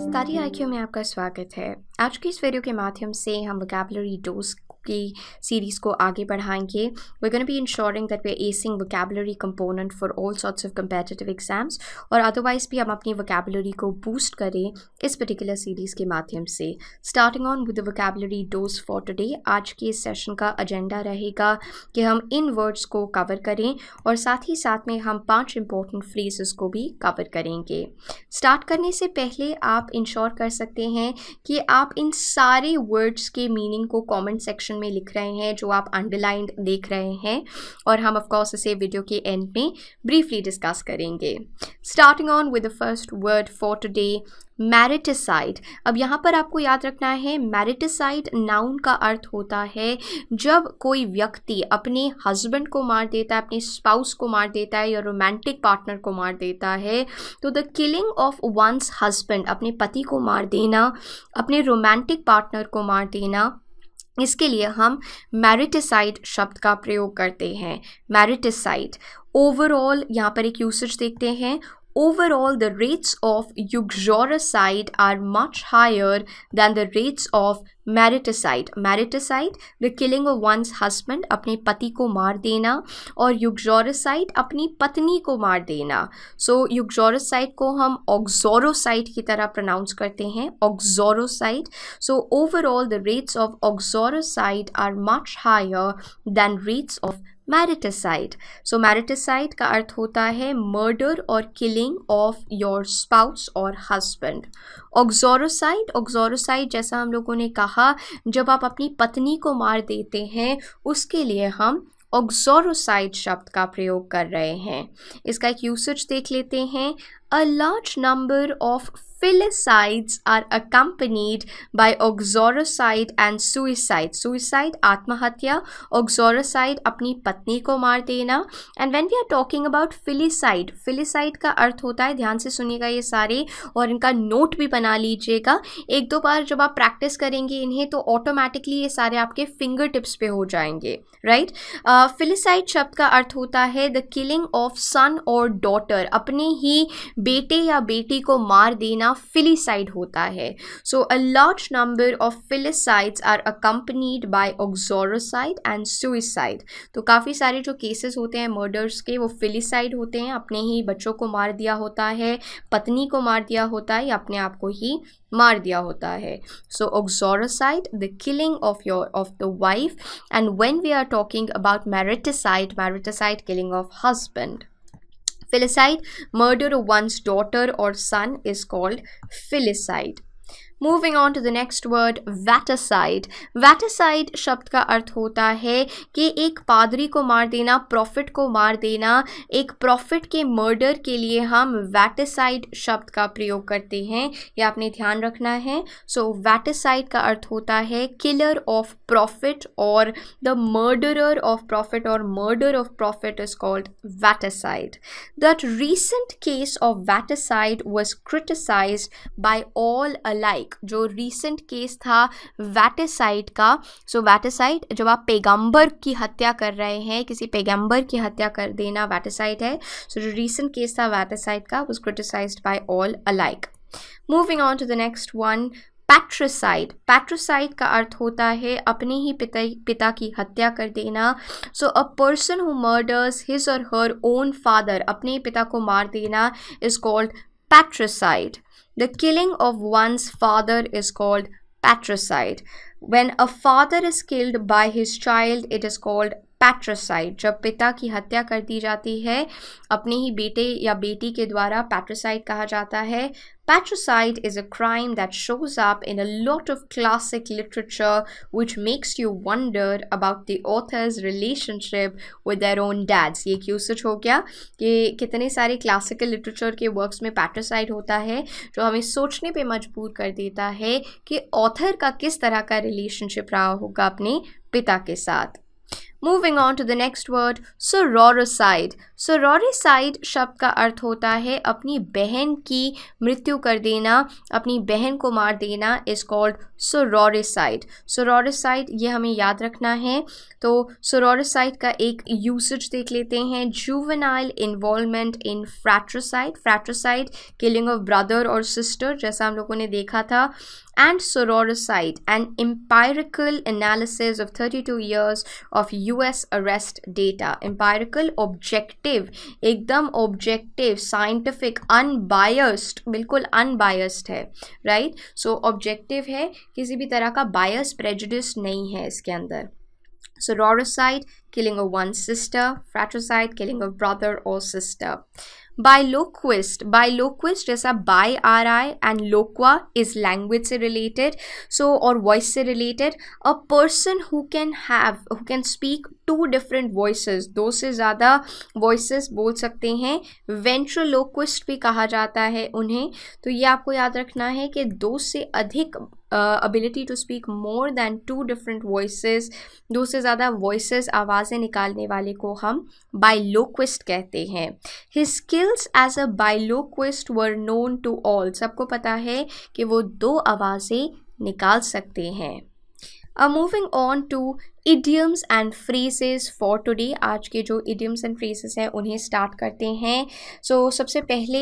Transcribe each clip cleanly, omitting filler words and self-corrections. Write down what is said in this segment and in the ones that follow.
Study IQ में आपका स्वागत है। आज की इस वीडियो के माध्यम से हम वोकैबुलरी डोज की सीरीज़ को आगे बढ़ाएंगे। We're going to be ensuring that we're acing vocabulary component for all sorts of competitive exams और अदरवाइज भी हम अपनी vocabulary को बूस्ट करें इस पर्टिकुलर सीरीज़ के माध्यम से। Starting on with the vocabulary dose for today, आज के इस सेशन का एजेंडा रहेगा कि हम इन वर्ड्स को कवर करें और साथ ही साथ में हम 5 इंपॉर्टेंट फ्रेजेस को भी कवर करेंगे। स्टार्ट करने से पहले आप इंश्योर कर सकते हैं कि आप इन सारे वर्ड्स के मीनिंग को कमेंट सेक्शन में लिख रहे हैं जो आप अंडरलाइंड देख रहे हैं और हम ऑफ कोर्स इसे वीडियो के एंड में ब्रीफली डिस्कस करेंगे। Starting on with the first word for today, mariticide. अब यहाँ पर आपको याद रखना है मैरिटिसाइड नाउन का अर्थ होता है जब कोई व्यक्ति अपने हस्बैंड को मार देता है, अपने स्पाउस को मार देता है या रोमांटिक पार्टनर को मार देता है। तो the killing of one's husband, अपने पति को मार देना, अपने रोमांटिक पार्टनर को मार देना, इसके लिए हम मैरिटिसाइड शब्द का प्रयोग करते हैं। मैरिटिसाइड। ओवरऑल यहाँ पर एक यूसेज देखते हैं। Overall, the rates of uxoricide are much higher than the rates of mariticide. Mariticide the killing of one's husband, अपने पति को मार देना, और यूक्सोरिसाइड अपनी पत्नी को मार देना। सो यूक्सोरिसाइड को हम ऑक्सोरोसाइड की तरह प्रोनाउंस करते हैं, uxoricide. So overall the rates of uxoricide are much higher than rates of mariticide. So mariticide का अर्थ होता है मर्डर और किलिंग ऑफ योर स्पाउस और हस्बैंड। ऑक्सोरोसाइड, ऑक्सोरोसाइड जैसा हम लोगों ने कहा जब आप अपनी पत्नी को मार देते हैं उसके लिए हम ऑक्सोरोसाइड शब्द का प्रयोग कर रहे हैं। इसका एक यूसेज देख लेते हैं। A large number of filicides are accompanied by oxoricide and suicide. Suicide आत्महत्या, oxoricide अपनी पत्नी को मार देना। And when we are talking about filicide, filicide का अर्थ होता है, ध्यान से सुनिएगा ये सारे और इनका नोट भी बना लीजिएगा। एक दो बार जब आप प्रैक्टिस करेंगे इन्हें तो ऑटोमेटिकली ये सारे आपके फिंगर टिप्स पे हो जाएंगे, राइट। फिलिसाइड शब्द का अर्थ होता है द किलिंग ऑफ सन और डॉटर, अपने ही बेटे या बेटी को मार देना फिलिसाइड होता है। So a large number of filicides are accompanied by uxoricide and suicide. तो काफ़ी सारे जो केसेस होते हैं मर्डर्स के वो फिलिसाइड होते हैं, अपने ही बच्चों को मार दिया होता है, पत्नी को मार दिया होता है या अपने आप को ही मार दिया होता है। So uxoricide the killing of the wife, and when we are talking about mariticide, mariticide killing of husband. Filicide, murder of one's daughter or son is called filicide. Moving on to the next word, vaticide. Vaticide शब्द का अर्थ होता है कि एक पादरी को मार देना, प्रॉफिट को मार देना। एक प्रॉफिट के मर्डर के लिए हम vaticide शब्द का प्रयोग करते हैं, ये आपने ध्यान रखना है। सो vaticide का अर्थ होता है किलर ऑफ प्रॉफिट और द मर्डरर ऑफ प्रॉफिट और murder of profit is called vaticide. That recent case of vaticide was criticized by all alike. जो रीसेंट केस था वैटिसाइड का, सो वैटिसाइड जब आप पैगंबर की हत्या कर रहे हैं, किसी पैगंबर की हत्या कर देना वैटिसाइड है। सो जो रीसेंट केस था वैटिसाइड का was criticised by all alike. Moving on to the next one, patricide. Patricide का अर्थ होता है अपने ही पिता की हत्या कर देना। So a person who murders his or her own father, अपने पिता को मार देना is called patricide. The killing of one's father is called patricide. When a father is killed by his child, it is called पैट्रिसाइड। जब पिता की हत्या कर दी जाती है अपने ही बेटे या बेटी के द्वारा, पैट्रिसाइड कहा जाता है। Patricide is a crime that shows up in a lot of classic literature which makes you wonder about the authors relationship with their own dads. ये यूसेज हो गया कि कितने सारे क्लासिकल लिटरेचर के वर्क्स में पैट्रिसाइड होता है जो हमें सोचने पे मजबूर कर देता है कि ऑथर का किस तरह का रिलेशनशिप रहा होगा अपने पिता के साथ। Moving on to the next word, sororicide. Sororicide शब्द का अर्थ होता है अपनी बहन की मृत्यु कर देना, अपनी बहन को मार देना is called sororicide. Sororicide ये हमें याद रखना है. तो sororicide का एक यूसेज देख लेते हैं. Juvenile involvement in fratricide. Fratricide killing of brother or sister जैसा हम लोगों ने देखा था. And sororicide, an empirical analysis of 32 years of US arrest data. Empirical, objective, एकदम objective, scientific, unbiased, बिल्कुल unbiased है, right? So objective है, किसी भी तरह का bias, prejudice नहीं है इसके अंदर. Sororicide, killing of one's sister. Fratricide, killing of brother or sister. Biloquist. Biloquist जैसा bi आ रहा है and loqua is language से related, so और voice से related. A person who can speak two different voices, दो से ज़्यादा voices बोल सकते हैं. Ventriloquist भी कहा जाता है उन्हें. तो ये आपको याद रखना है कि दो से अधिक ability to speak more than two different voices, दो से ज़्यादा voices आवाज़ें निकालने वाले को हम biloquist कहते हैं. His skills as a biloquist were known to all. सबको पता है कि वो दो आवाज़ें निकाल सकते हैं. Moving on to idioms and phrases for today. आज के जो idioms and phrases हैं उन्हें start करते हैं. So सबसे पहले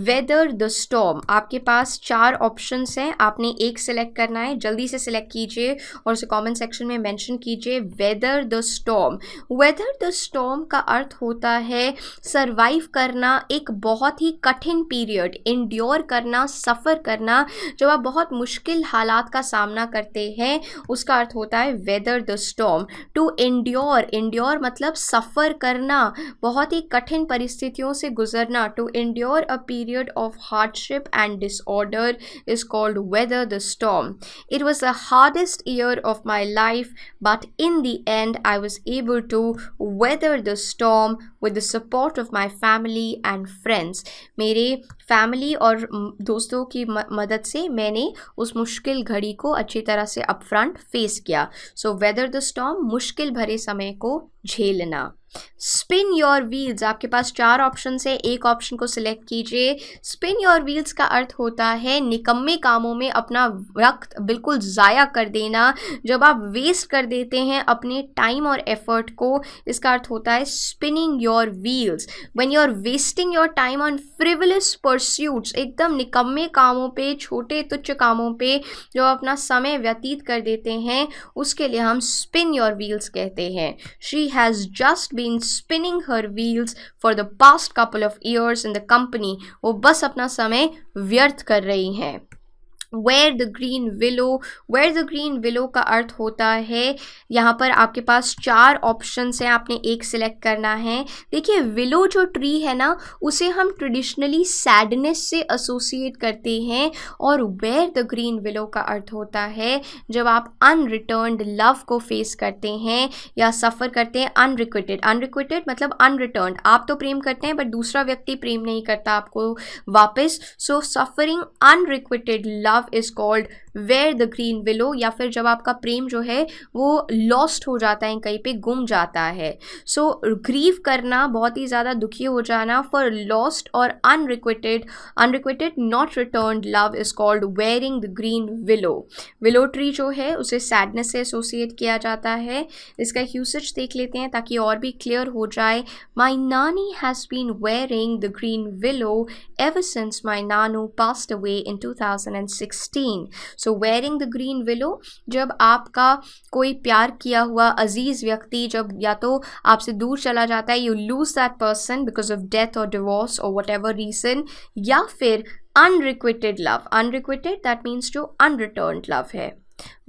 weather the storm. आपके पास 4 options हैं, आपने एक select करना है. जल्दी से select कीजिए और उसे comment section में mention कीजिए. Weather the storm. Weather the storm का अर्थ होता है survive करना एक बहुत ही कठिन period, endure करना, suffer करना. जब आप बहुत मुश्किल हालात का सामना करते हैं उसका अर्थ होता है weather the storm. To endure मतलब सफ़र करना, बहुत ही कठिन परिस्थितियों से गुजरना. To endure a period of hardship and disorder is called weather the storm. It was the hardest year of my life, but in the end I was able to weather the storm with the support of my family and friends. मेरे family और दोस्तों की मदद से मैंने उस मुश्किल घड़ी को अच्छी तरह से अपफ्रंट फेस किया. सो वेदर द स्टॉर्म, मुश्किल भरे समय को झेलना. Spin your wheels. आपके पास 4 ऑप्शन है, एक ऑप्शन को सिलेक्ट कीजिए. स्पिन योर व्हील्स का अर्थ होता है निकम्मे कामों में अपना वक्त बिल्कुल ज़ाया कर देना. जब आप वेस्ट कर देते हैं अपने टाइम और एफर्ट को, इसका अर्थ होता है spinning your wheels. When you are wasting your time on frivolous pursuits, एकदम निकम्मे कामों पे, छोटे तुच्छ कामों पे जो अपना समय व्यतीत कर देते हैं, उसके लिए हम स्पिन योर व्हील्स कहते हैं. She has just been spinning her wheels for the past couple of years in the company. वो बस अपना समय व्यर्थ कर रही हैं. Where the green willow. Where the green willow का अर्थ होता है, यहाँ पर आपके पास 4 ऑप्शंस हैं, आपने एक सिलेक्ट करना है. देखिए विलो जो ट्री है ना, उसे हम ट्रेडिशनली सैडनेस से एसोसिएट करते हैं, और where the green willow का अर्थ होता है जब आप अनरिटर्न्ड लव को फेस करते हैं या सफ़र करते हैं. अनरिक्विटेड मतलब अनरिटर्न्ड. आप तो प्रेम करते हैं बट दूसरा व्यक्ति प्रेम नहीं करता आपको वापस. So suffering unrequited love is called where the green willow. या फिर जब आपका प्रेम जो है वो लॉस्ट हो जाता है, कहीं पे गुम जाता है. सो ग्रीव करना, बहुत ही ज़्यादा दुखी हो जाना फॉर लॉस्ट और unrequited not returned love is called wearing the green willow. Willow tree जो है उसे सैडनेस से एसोसिएट किया जाता है. इसका यूसेज देख लेते हैं ताकि और भी क्लियर हो जाए. My nanny has been wearing the green willow ever since my nanu passed away in 2016. So wearing the green willow, जब आपका कोई प्यार किया हुआ अजीज़ व्यक्ति जब या तो आपसे दूर चला जाता है, you lose that person because of death or divorce or whatever reason, या फिर unrequited love. Unrequited that means जो unreturned love है.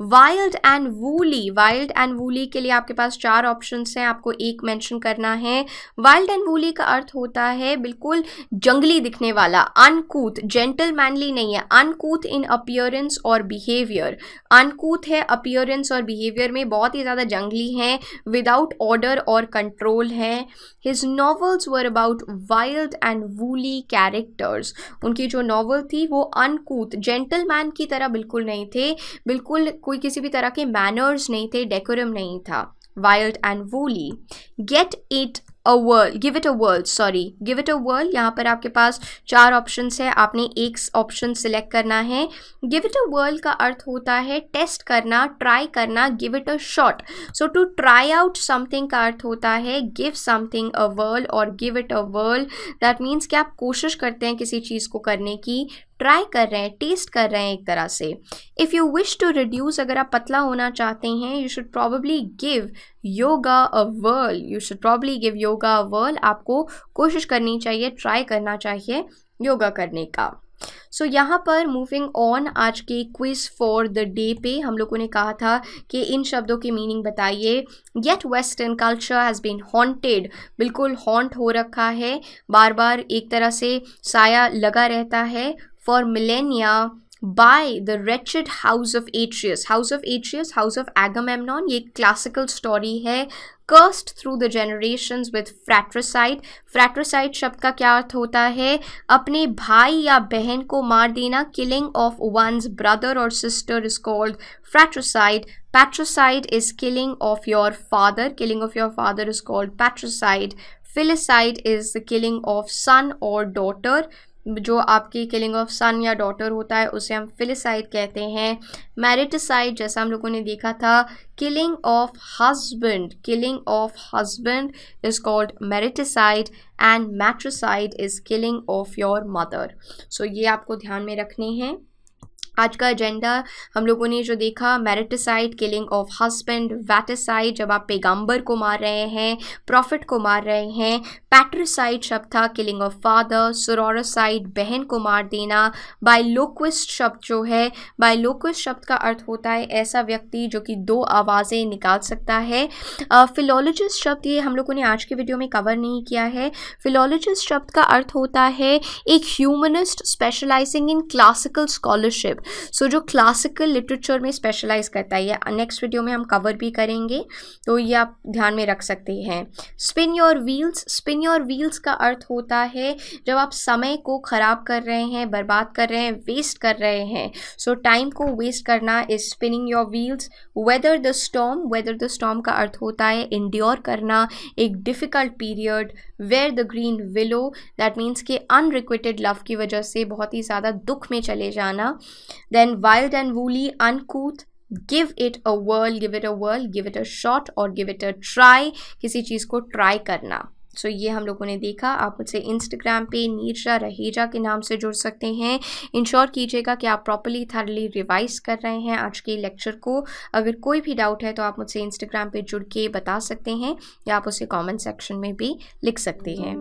Wild and woolly. Wild and woolly के लिए आपके पास 4 ऑप्शंस हैं, आपको एक मेंशन करना है. वाइल्ड एंड वूली का अर्थ होता है बिल्कुल जंगली दिखने वाला, अनकूथ. जेंटलमैनली नहीं है, अनकूथ इन अपीयरेंस और बिहेवियर. अनकूथ है अपीयरेंस और बिहेवियर में, बहुत ही ज़्यादा जंगली हैं, विदाउट ऑर्डर और कंट्रोल है. His novels were about wild and woolly characters. उनकी जो नॉवल थी वो अनकूथ, जेंटलमैन की तरह बिल्कुल नहीं थे, बिल्कुल कोई किसी भी तरह के मैनर्स नहीं थे, डेकोरम नहीं था. wild and woolly. Get it a whirl, give it a whirl, sorry, give it a whirl. यहाँ पर आपके पास 4 ऑप्शंस है, आपने एक ऑप्शन सिलेक्ट करना है. Give it a whirl का अर्थ होता है टेस्ट करना, ट्राई करना. Give it a shot. So to try out something का अर्थ होता है give something a whirl और give it a whirl. That means कि आप कोशिश करते हैं किसी चीज़ को करने की, ट्राई कर रहे हैं, टेस्ट कर रहे हैं एक तरह से. If you wish to reduce, अगर आप पतला होना चाहते हैं, you should probably give yoga a whirl. You should probably give yoga a whirl. आपको कोशिश करनी चाहिए, ट्राई करना चाहिए योगा करने का. सो यहाँ पर मूविंग ऑन, आज के क्विज फॉर द डे पे हम लोगों ने कहा था कि इन शब्दों की मीनिंग बताइए. Yet western culture has been haunted, बिल्कुल हॉन्ट हो रखा है, बार बार एक तरह से साया लगा रहता है. For millennia by the wretched house of Atreus. House of Atreus, house of Agamemnon, ये क्लासिकल स्टोरी है. Cursed through the generations with fratricide. Fratricide शब्द का क्या अर्थ होता है? अपने भाई या बहन को मार देना. Killing of one's brother or sister is called fratricide. Patricide is killing of your father. Killing of your father is called patricide. Filicide is the killing of son or daughter. जो आपकी किलिंग ऑफ सन या daughter होता है उसे हम फिलिसाइड कहते हैं. मैरिटिसाइड, जैसा हम लोगों ने देखा था, killing of husband. Killing of husband is called mariticide and matricide is killing of your mother. So ये आपको ध्यान में रखने हैं. आज का एजेंडा हम लोगों ने जो देखा, मैरिटिसाइड, किलिंग ऑफ हस्बैंड. वैटिसाइड, जब आप पैगंबर को मार रहे हैं, प्रॉफिट को मार रहे हैं. पैट्रिसाइड शब्द था किलिंग ऑफ फादर. सोरोसाइड, बहन को मार देना. बाइलोक्विस्ट शब्द जो है, बाइलोक्विस्ट शब्द का अर्थ होता है ऐसा व्यक्ति जो कि 2 आवाज़ें निकाल सकता है. फिलोलॉजिस्ट शब्द, ये हम लोगों ने आज के वीडियो में कवर नहीं किया है. फिलोलॉजिस्ट शब्द का अर्थ होता है एक humanist specialising in classical scholarship. So जो क्लासिकल लिटरेचर में स्पेशलाइज करता है, ये नेक्स्ट वीडियो में हम कवर भी करेंगे, तो ये आप ध्यान में रख सकते हैं. Spin your wheels. Spin your wheels का अर्थ होता है जब आप समय को ख़राब कर रहे हैं, बर्बाद कर रहे हैं, वेस्ट कर रहे हैं. सो टाइम को वेस्ट करना is spinning your wheels. Weather the storm. Weather the storm का अर्थ होता है इंड्योर करना एक difficult period. Where the green willow, that means कि अनरिक्विटेड लव की वजह से बहुत ही ज़्यादा दुख में चले जाना. Then wild and woolly, uncouth. Give it a whirl, give it a whirl, give it a shot और गिव इट अ ट्राई, किसी चीज़ को ट्राई करना. सो ये हम लोगों ने देखा. आप मुझसे इंस्टाग्राम पे नीरजा रहेजा के नाम से जुड़ सकते हैं. इंश्योर कीजिएगा कि आप प्रॉपर्ली थरली रिवाइज कर रहे हैं आज के लेक्चर को. अगर कोई भी डाउट है तो आप मुझसे इंस्टाग्राम पे जुड़ के बता सकते हैं या आप उसे कमेंट सेक्शन में भी लिख सकते हैं.